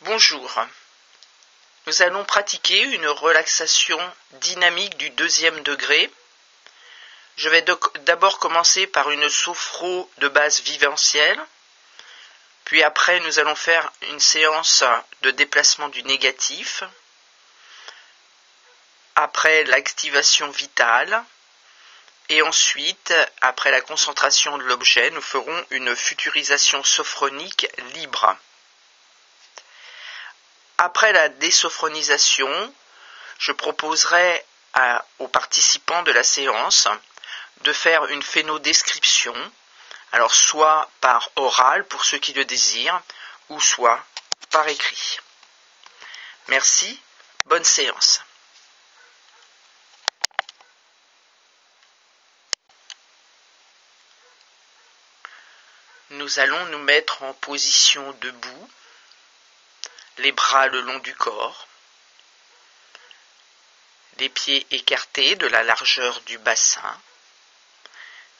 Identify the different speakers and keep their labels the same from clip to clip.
Speaker 1: Bonjour, nous allons pratiquer une relaxation dynamique du 2e degré. Je vais d'abord commencer par une sophro de base vivencielle, puis après nous allons faire une séance de déplacement du négatif, après l'activation vitale, et ensuite, après la concentration de l'objet, nous ferons une futurisation sophronique libre. Après la désophronisation, je proposerai aux participants de la séance de faire une phénodescription, alors soit par oral pour ceux qui le désirent, ou soit par écrit. Merci, bonne séance. Nous allons nous mettre en position debout, les bras le long du corps, les pieds écartés de la largeur du bassin,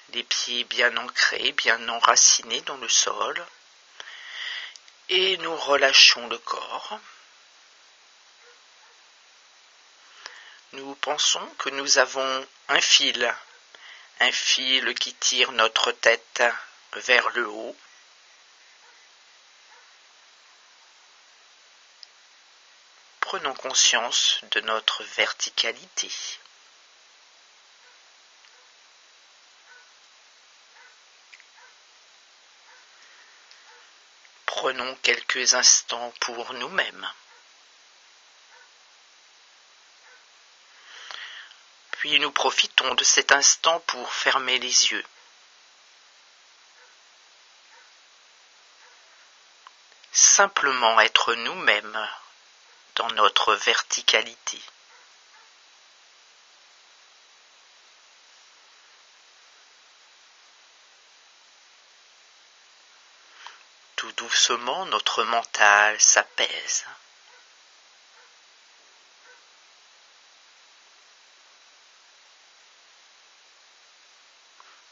Speaker 1: les pieds bien ancrés, bien enracinés dans le sol, et nous relâchons le corps. Nous pensons que nous avons un fil qui tire notre tête vers le haut. Prenons conscience de notre verticalité. Prenons quelques instants pour nous-mêmes. Puis nous profitons de cet instant pour fermer les yeux. Simplement être nous-mêmes dans notre verticalité. Tout doucement, notre mental s'apaise.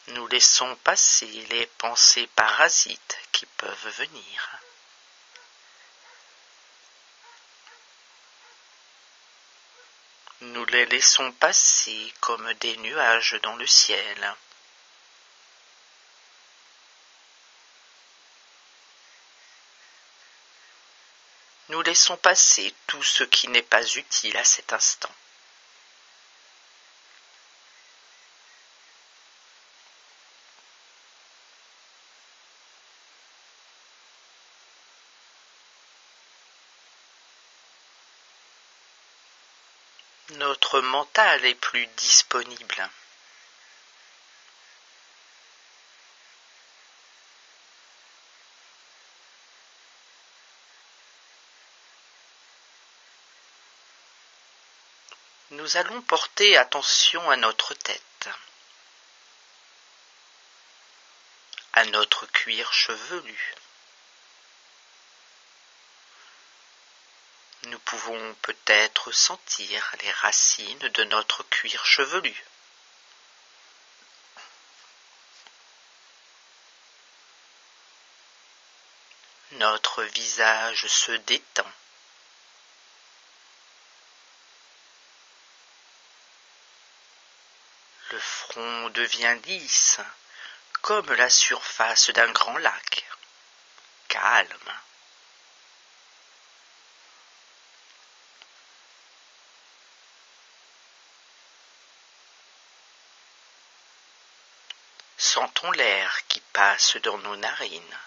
Speaker 1: Nous laissons passer les pensées parasites qui peuvent venir. Nous les laissons passer comme des nuages dans le ciel. Nous laissons passer tout ce qui n'est pas utile à cet instant. Notre mental est plus disponible. Nous allons porter attention à notre tête, à notre cuir chevelu. Nous pouvons peut-être sentir les racines de notre cuir chevelu. Notre visage se détend. Le front devient lisse, comme la surface d'un grand lac, calme. Sentons l'air qui passe dans nos narines.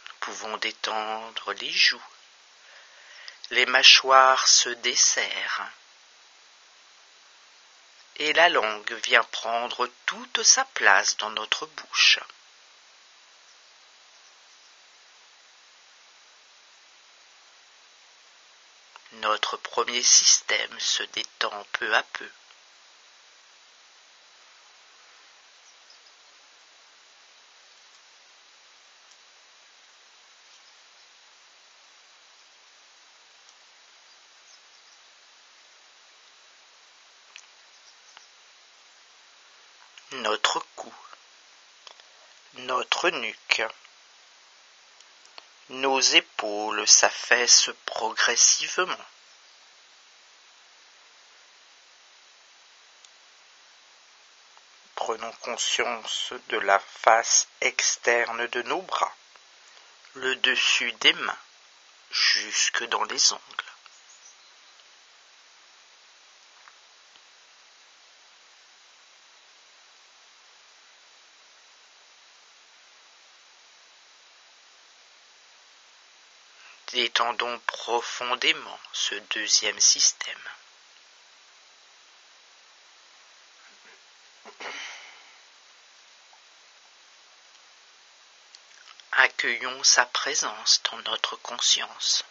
Speaker 1: Nous pouvons détendre les joues. Les mâchoires se desserrent et la langue vient prendre toute sa place dans notre bouche. Notre premier système se détend peu à peu. Notre cou notre nuque. Nos épaules s'affaissent progressivement. Prenons conscience de la face externe de nos bras, le dessus des mains, jusque dans les ongles. Détendons profondément ce deuxième système. Accueillons sa présence dans notre conscience.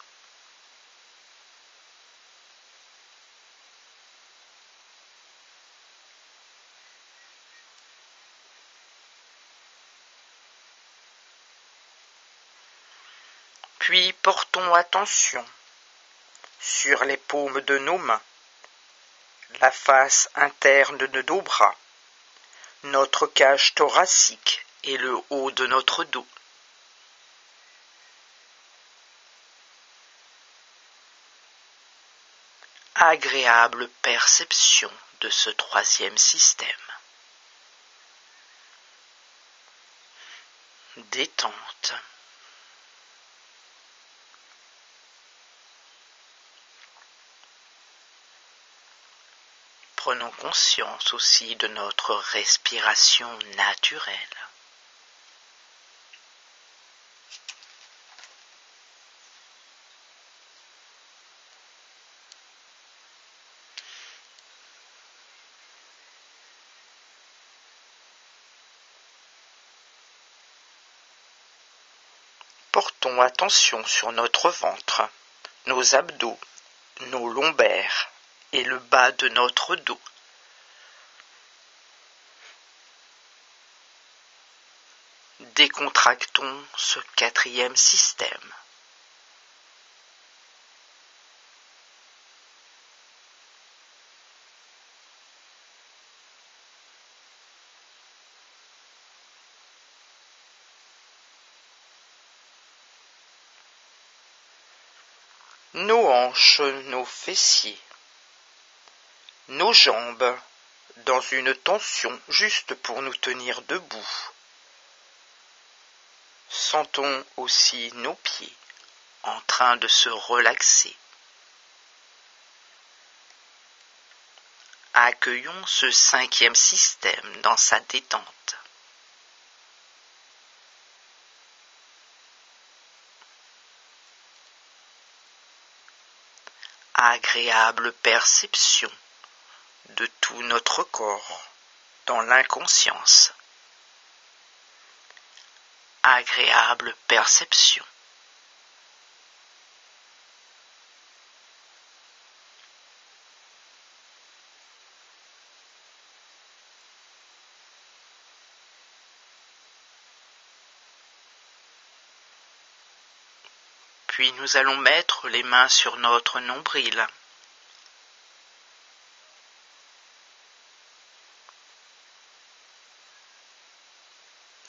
Speaker 1: Puis portons attention sur les paumes de nos mains, la face interne de nos bras, notre cage thoracique et le haut de notre dos. Agréable perception de ce troisième système. Détente. Prenons conscience aussi de notre respiration naturelle. Portons attention sur notre ventre, nos abdos, nos lombaires et le bas de notre dos. Décontractons ce quatrième système. Nos hanches, nos fessiers, nos jambes dans une tension juste pour nous tenir debout. Sentons aussi nos pieds en train de se relaxer. Accueillons ce cinquième système dans sa détente. Agréable perception de tout notre corps dans l'inconscience. Agréable perception. Puis nous allons mettre les mains sur notre nombril.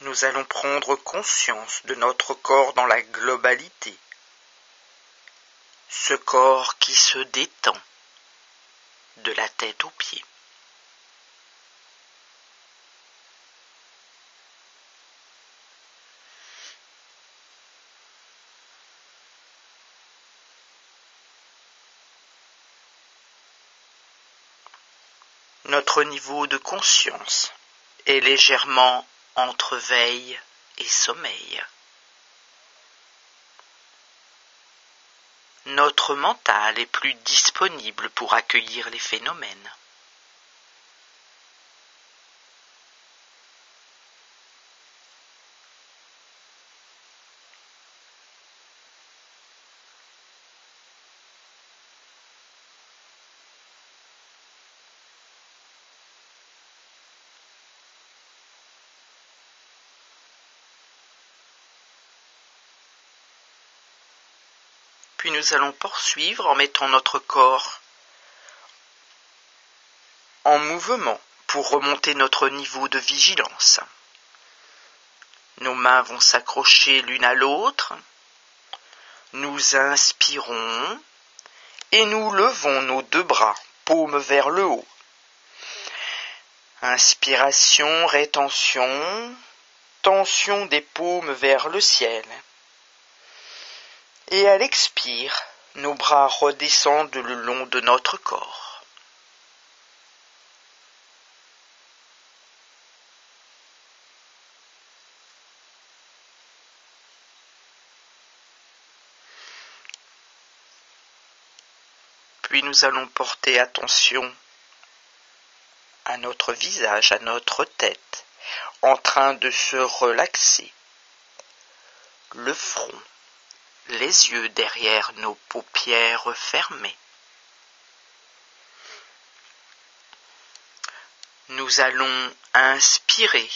Speaker 1: Nous allons prendre conscience de notre corps dans la globalité. Ce corps qui se détend de la tête aux pieds. Notre niveau de conscience est légèrement entre veille et sommeil. Notre mental est plus disponible pour accueillir les phénomènes. Puis nous allons poursuivre en mettant notre corps en mouvement pour remonter notre niveau de vigilance. Nos mains vont s'accrocher l'une à l'autre. Nous inspirons et nous levons nos deux bras, paumes vers le haut. Inspiration, rétention, tension des paumes vers le ciel. Et à l'expire, nos bras redescendent le long de notre corps. Puis nous allons porter attention à notre visage, à notre tête, en train de se relaxer. Le front, les yeux derrière nos paupières fermées. Nous allons inspirer.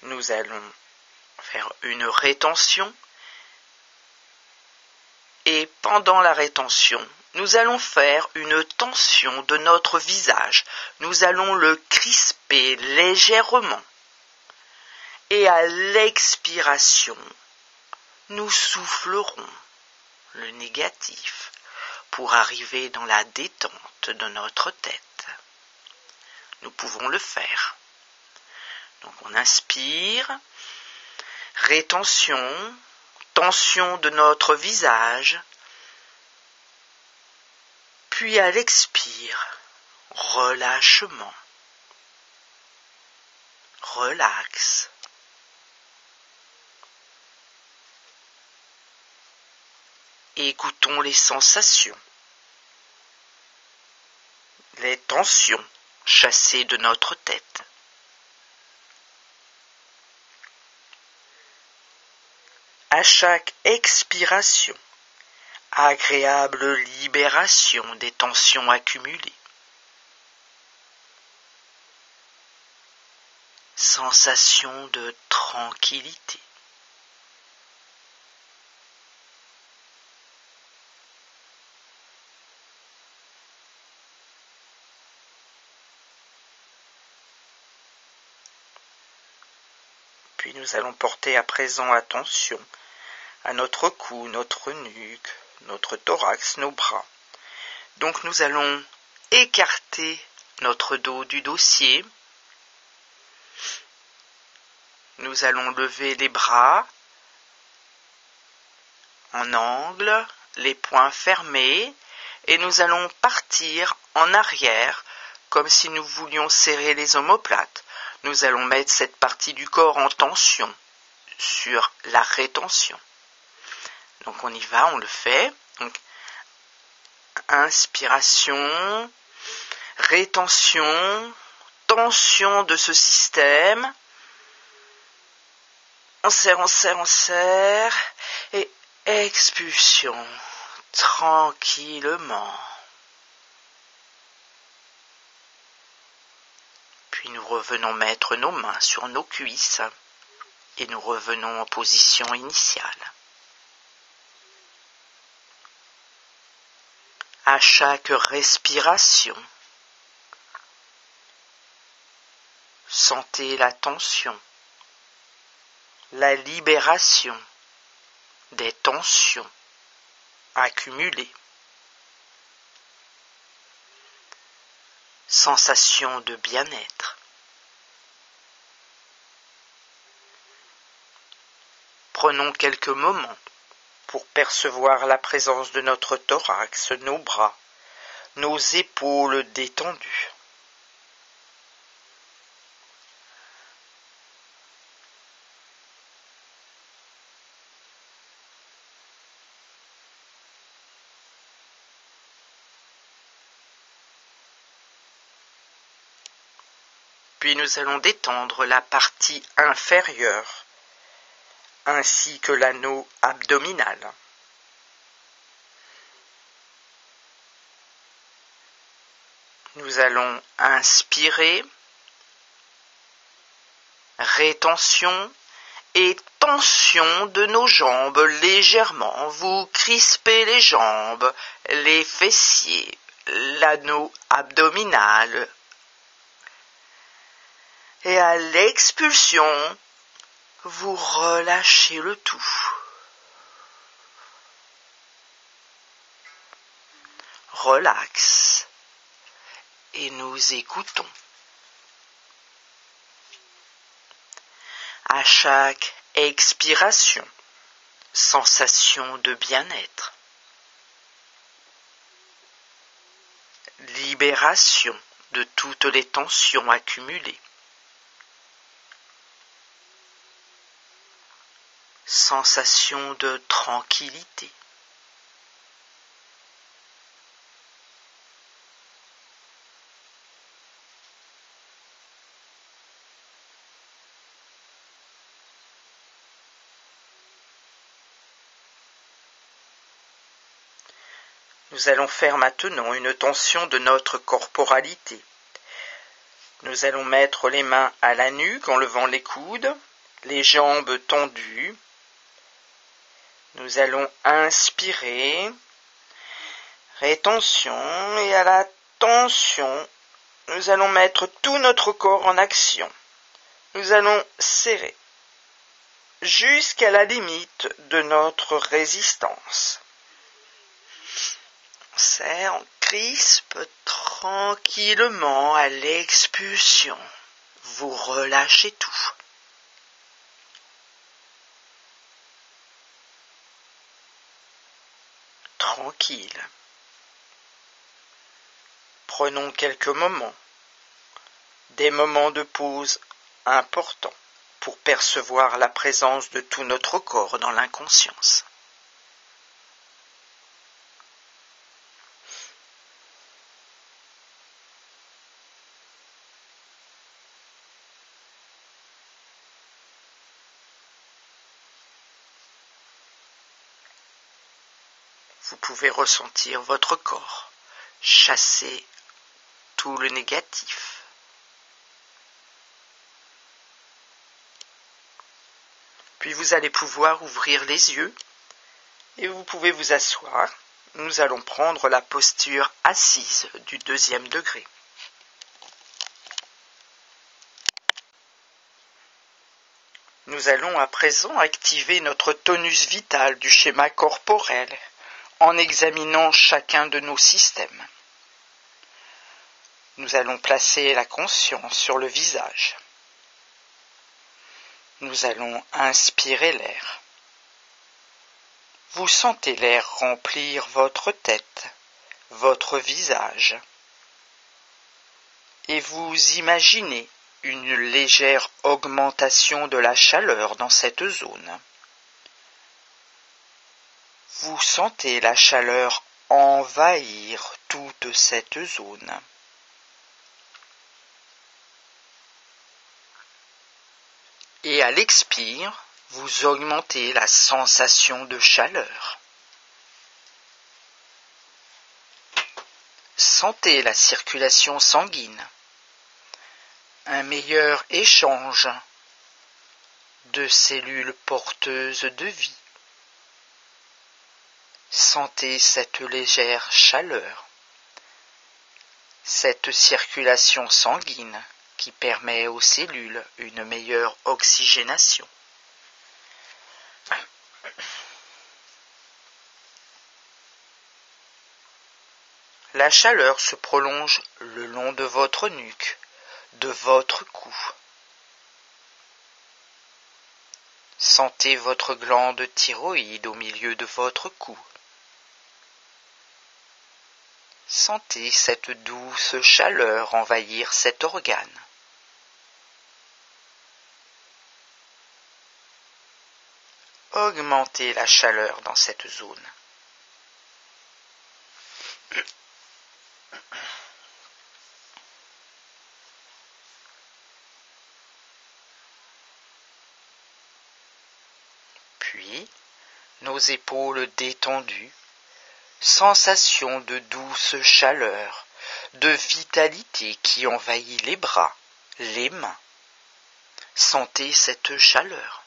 Speaker 1: Nous allons faire une rétention. Et pendant la rétention, nous allons faire une tension de notre visage. Nous allons le crisper légèrement. Et à l'expiration, nous soufflerons le négatif pour arriver dans la détente de notre tête. Nous pouvons le faire. Donc on inspire, rétention, tension de notre visage, puis à l'expire, relâchement, relax. Écoutons les sensations, les tensions chassées de notre tête. À chaque expiration, agréable libération des tensions accumulées. Sensation de tranquillité. Puis nous allons porter à présent attention à notre cou, notre nuque, notre thorax, nos bras. Donc nous allons écarter notre dos du dossier. Nous allons lever les bras en angle, les poings fermés, et nous allons partir en arrière comme si nous voulions serrer les omoplates. Nous allons mettre cette partie du corps en tension sur la rétention. Donc on y va, on le fait. Donc, inspiration, rétention, tension de ce système. On serre, on serre, on serre. Et expulsion, tranquillement. Puis nous revenons mettre nos mains sur nos cuisses et nous revenons en position initiale. À chaque respiration, sentez la tension, la libération des tensions accumulées. Sensation de bien-être. Prenons quelques moments pour percevoir la présence de notre thorax, nos bras, nos épaules détendues. Puis nous allons détendre la partie inférieure, ainsi que l'anneau abdominal. Nous allons inspirer, rétention et tension de nos jambes légèrement. Vous crispez les jambes, les fessiers, l'anneau abdominal. Et à l'expulsion, vous relâchez le tout. Relax. Et nous écoutons. À chaque expiration, sensation de bien-être. Libération de toutes les tensions accumulées. Sensation de tranquillité. Nous allons faire maintenant une tension de notre corporalité. Nous allons mettre les mains à la nuque en levant les coudes, les jambes tendues. Nous allons inspirer, rétention, et à la tension, nous allons mettre tout notre corps en action. Nous allons serrer jusqu'à la limite de notre résistance. On serre, on crispe tranquillement à l'expulsion. Vous relâchez tout. Tranquille. Prenons quelques moments, des moments de pause importants pour percevoir la présence de tout notre corps dans l'inconscience. Vous pouvez ressentir votre corps, chasser tout le négatif. Puis vous allez pouvoir ouvrir les yeux et vous pouvez vous asseoir. Nous allons prendre la posture assise du 2e degré. Nous allons à présent activer notre tonus vital du schéma corporel en examinant chacun de nos systèmes. Nous allons placer la conscience sur le visage. Nous allons inspirer l'air. Vous sentez l'air remplir votre tête, votre visage. Et vous imaginez une légère augmentation de la chaleur dans cette zone. Vous sentez la chaleur envahir toute cette zone. Et à l'expire, vous augmentez la sensation de chaleur. Sentez la circulation sanguine, un meilleur échange de cellules porteuses de vie. Sentez cette légère chaleur, cette circulation sanguine qui permet aux cellules une meilleure oxygénation. La chaleur se prolonge le long de votre nuque, de votre cou. Sentez votre glande thyroïde au milieu de votre cou. Sentez cette douce chaleur envahir cet organe. Augmentez la chaleur dans cette zone. Puis, nos épaules détendues, sensation de douce chaleur, de vitalité qui envahit les bras, les mains. Sentez cette chaleur.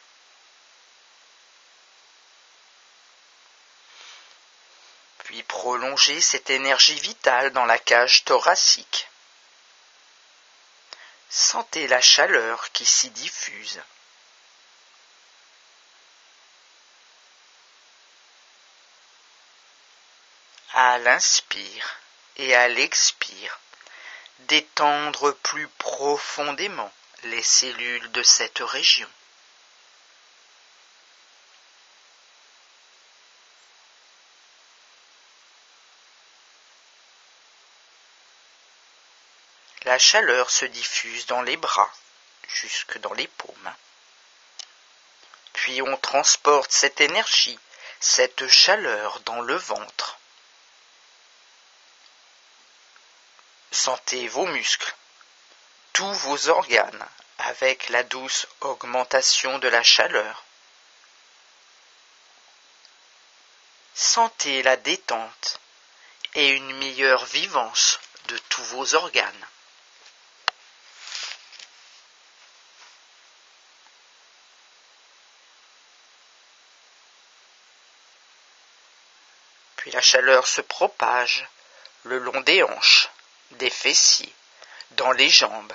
Speaker 1: Puis prolongez cette énergie vitale dans la cage thoracique. Sentez la chaleur qui s'y diffuse. À l'inspire et à l'expire, détendre plus profondément les cellules de cette région. La chaleur se diffuse dans les bras, jusque dans les paumes. Puis on transporte cette énergie, cette chaleur dans le ventre. Sentez vos muscles, tous vos organes, avec la douce augmentation de la chaleur. Sentez la détente et une meilleure vivance de tous vos organes. Puis la chaleur se propage le long des hanches, des fessiers, dans les jambes.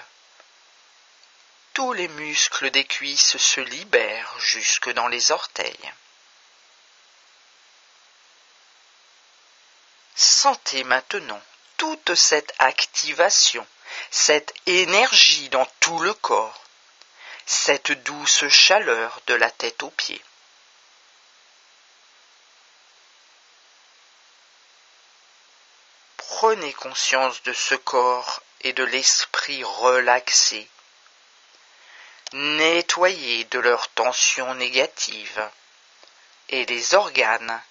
Speaker 1: Tous les muscles des cuisses se libèrent jusque dans les orteils. Sentez maintenant toute cette activation, cette énergie dans tout le corps, cette douce chaleur de la tête aux pieds. Prenez conscience de ce corps et de l'esprit relaxé, nettoyés de leurs tensions négatives et les organes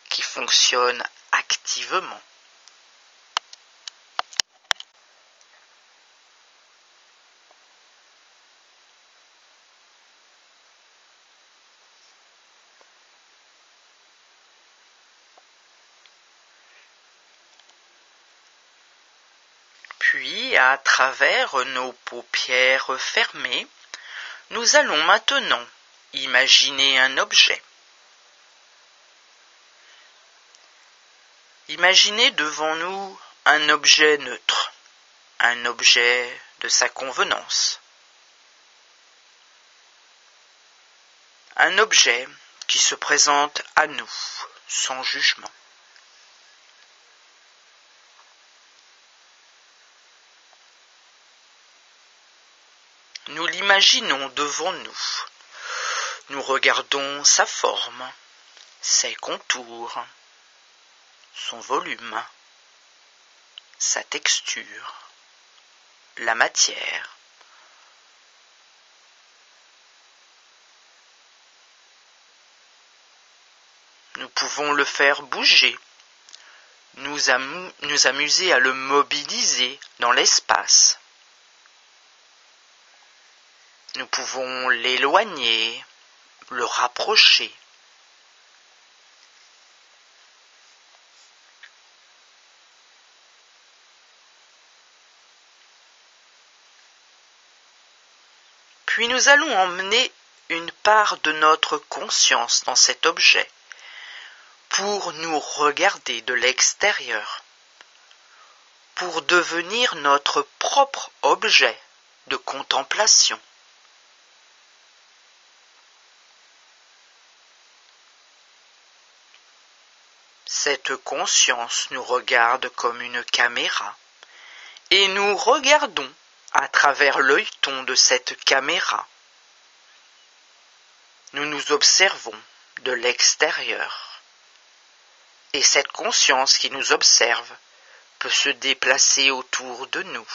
Speaker 1: qui fonctionnent activement. Puis, à travers nos paupières fermées, nous allons maintenant imaginer un objet. Imaginez devant nous un objet neutre, un objet de sa convenance. Un objet qui se présente à nous sans jugement. Nous l'imaginons devant nous. Nous regardons sa forme, ses contours, son volume, sa texture, la matière. Nous pouvons le faire bouger, nous amuser à le mobiliser dans l'espace. Nous pouvons l'éloigner, le rapprocher. Puis nous allons emmener une part de notre conscience dans cet objet pour nous regarder de l'extérieur, pour devenir notre propre objet de contemplation. Cette conscience nous regarde comme une caméra et nous regardons à travers l'œilleton de cette caméra. Nous nous observons de l'extérieur et cette conscience qui nous observe peut se déplacer autour de nous.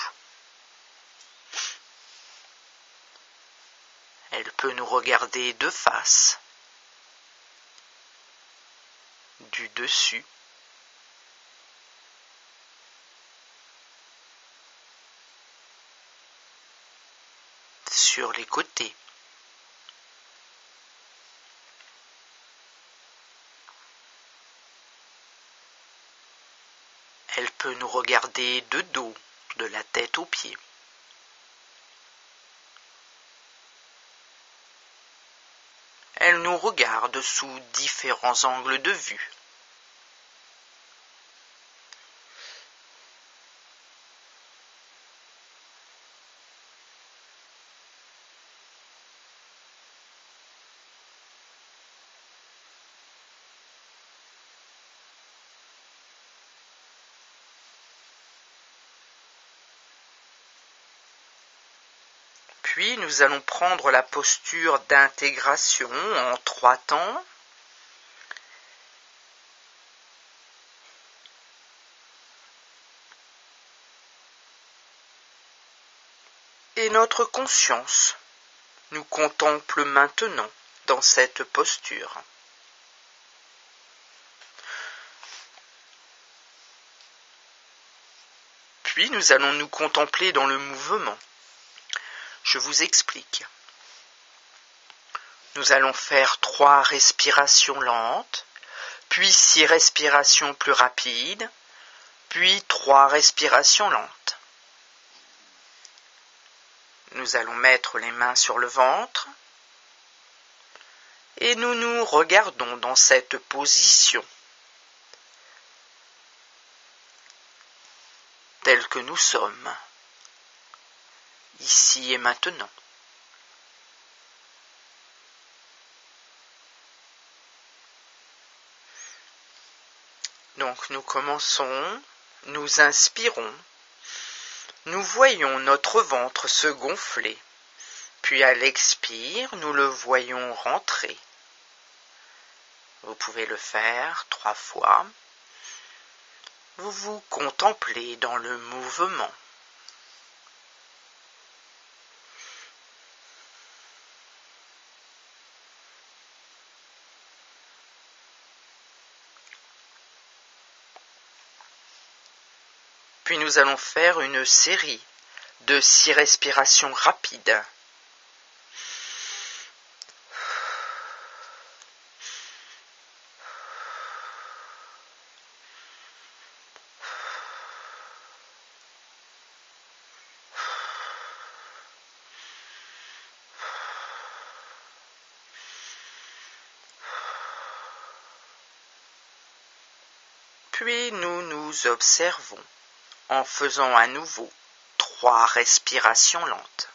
Speaker 1: Elle peut nous regarder de face, du dessus, sur les côtés. Elle peut nous regarder de dos, de la tête aux pieds. Elle nous regarde sous différents angles de vue. Puis nous allons prendre la posture d'intégration en 3 temps. Et notre conscience nous contemple maintenant dans cette posture. Puis nous allons nous contempler dans le mouvement. Je vous explique. Nous allons faire 3 respirations lentes, puis 6 respirations plus rapides, puis 3 respirations lentes. Nous allons mettre les mains sur le ventre et nous nous regardons dans cette position telle que nous sommes, ici et maintenant. Donc nous commençons, nous inspirons, nous voyons notre ventre se gonfler, puis à l'expire, nous le voyons rentrer. Vous pouvez le faire 3 fois. Vous vous contemplez dans le mouvement. Puis nous allons faire une série de 6 respirations rapides. Puis nous nous observons en faisant à nouveau 3 respirations lentes.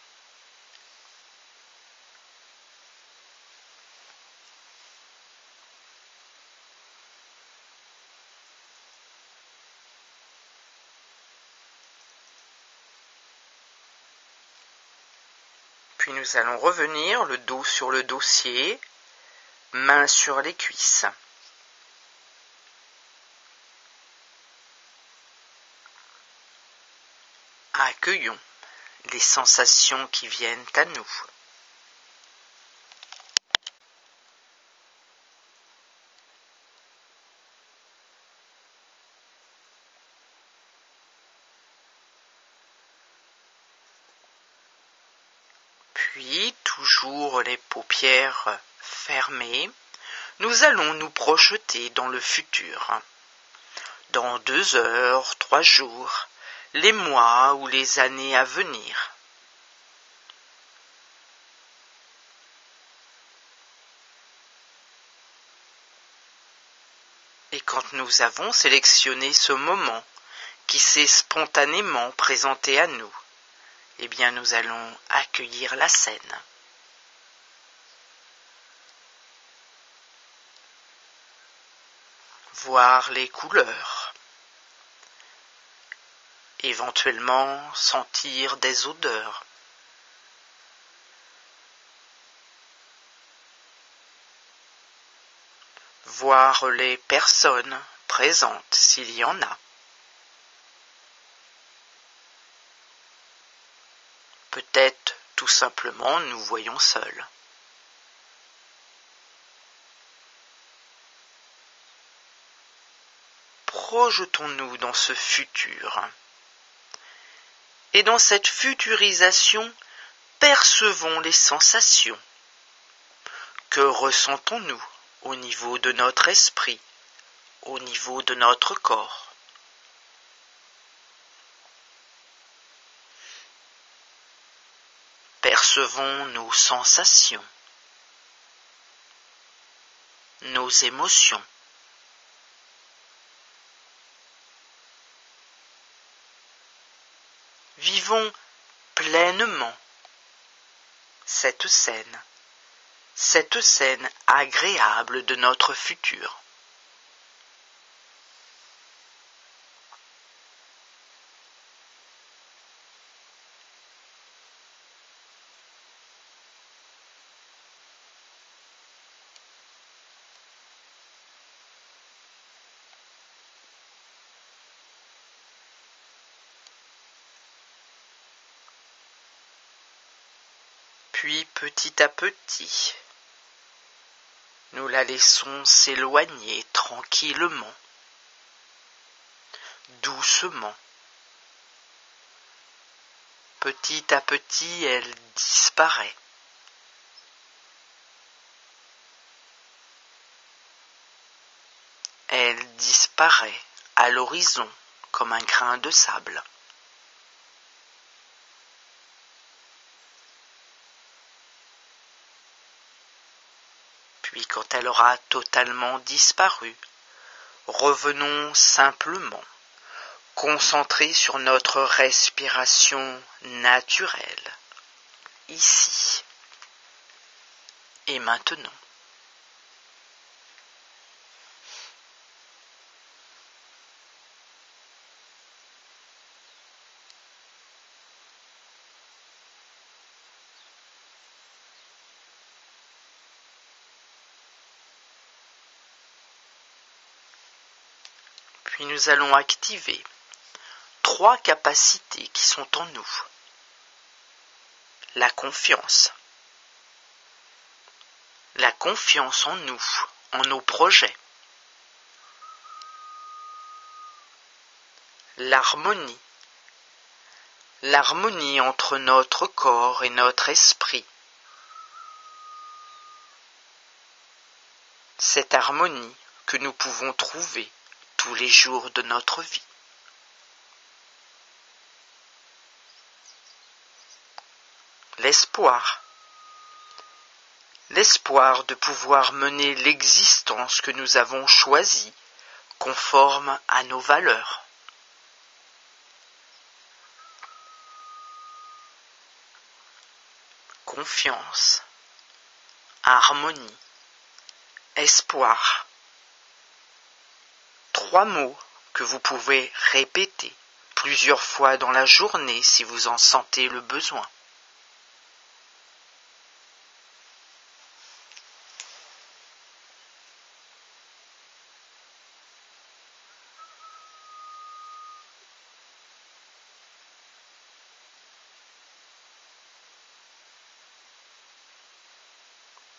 Speaker 1: Puis nous allons revenir le dos sur le dossier, mains sur les cuisses. Accueillons les sensations qui viennent à nous. Puis, toujours les paupières fermées, nous allons nous projeter dans le futur. Dans 2 heures, 3 jours, les mois ou les années à venir. Et quand nous avons sélectionné ce moment qui s'est spontanément présenté à nous, eh bien nous allons accueillir la scène. Voir les couleurs. Éventuellement sentir des odeurs. Voir les personnes présentes s'il y en a. Peut-être tout simplement nous voyons seuls. Projetons-nous dans ce futur. Et dans cette futurisation, percevons les sensations. Que ressentons-nous au niveau de notre esprit, au niveau de notre corps? Percevons nos sensations, nos émotions. Vivons pleinement cette scène agréable de notre futur. Puis petit à petit, nous la laissons s'éloigner tranquillement, doucement. Petit à petit, elle disparaît. Elle disparaît à l'horizon comme un grain de sable. Puis quand elle aura totalement disparu, revenons simplement, concentrés sur notre respiration naturelle, ici et maintenant. Puis nous allons activer 3 capacités qui sont en nous. La confiance en nous, en nos projets. L'harmonie entre notre corps et notre esprit. Cette harmonie que nous pouvons trouver tous les jours de notre vie. L'espoir de pouvoir mener l'existence que nous avons choisie conforme à nos valeurs. Confiance, harmonie, espoir. 3 mots que vous pouvez répéter plusieurs fois dans la journée si vous en sentez le besoin.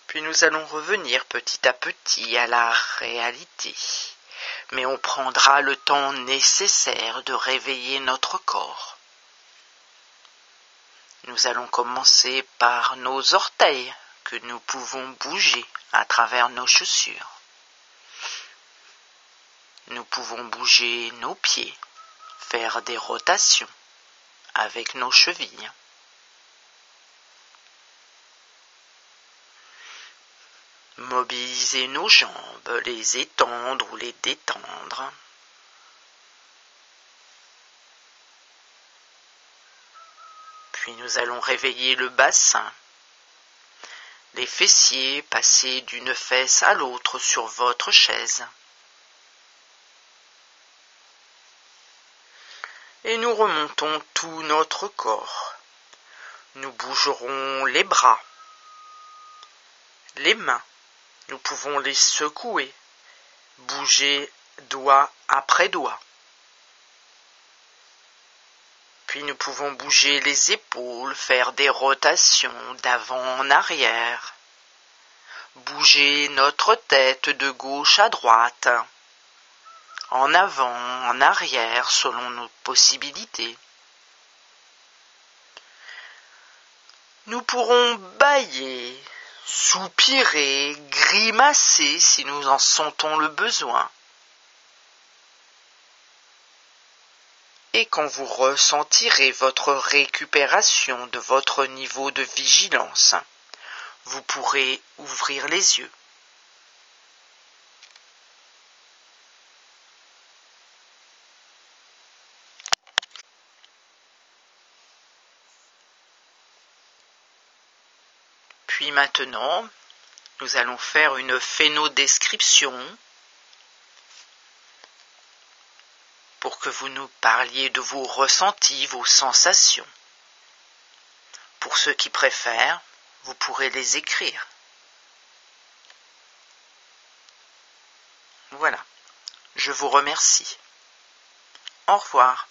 Speaker 1: Puis nous allons revenir petit à petit à la réalité. Mais on prendra le temps nécessaire de réveiller notre corps. Nous allons commencer par nos orteils que nous pouvons bouger à travers nos chaussures. Nous pouvons bouger nos pieds, faire des rotations avec nos chevilles. Mobiliser nos jambes, les étendre ou les détendre. Puis nous allons réveiller le bassin, les fessiers, passer d'une fesse à l'autre sur votre chaise. Et nous remontons tout notre corps. Nous bougerons les bras, les mains. Nous pouvons les secouer, bouger doigt après doigt. Puis nous pouvons bouger les épaules, faire des rotations d'avant en arrière. Bouger notre tête de gauche à droite, en avant, en arrière, selon nos possibilités. Nous pourrons bâiller, soupirer, grimacer si nous en sentons le besoin. Et quand vous ressentirez votre récupération de votre niveau de vigilance, vous pourrez ouvrir les yeux. Puis maintenant, nous allons faire une phénodescription pour que vous nous parliez de vos ressentis, vos sensations. Pour ceux qui préfèrent, vous pourrez les écrire. Voilà, je vous remercie. Au revoir.